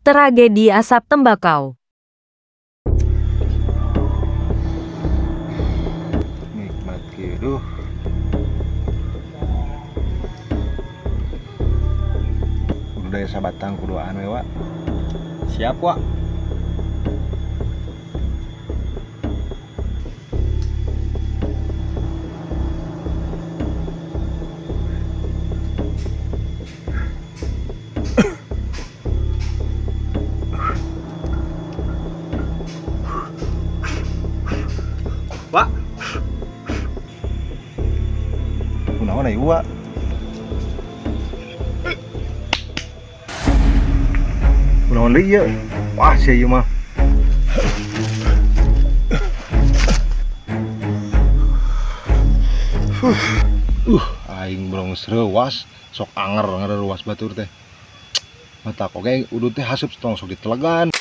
tragedi asap tembakau. Nikmat kieu. Kudu daya sabatang kuduaan we, Wak. Siap, Wak. Wak, Kunaon aya, Wak? Kunaon deui ieu? Wah, sia ieu mah. Aing brong sreuwas, sok anger ngareruas batur teh. Mata oge udut teh haseup tong sok ditelegan.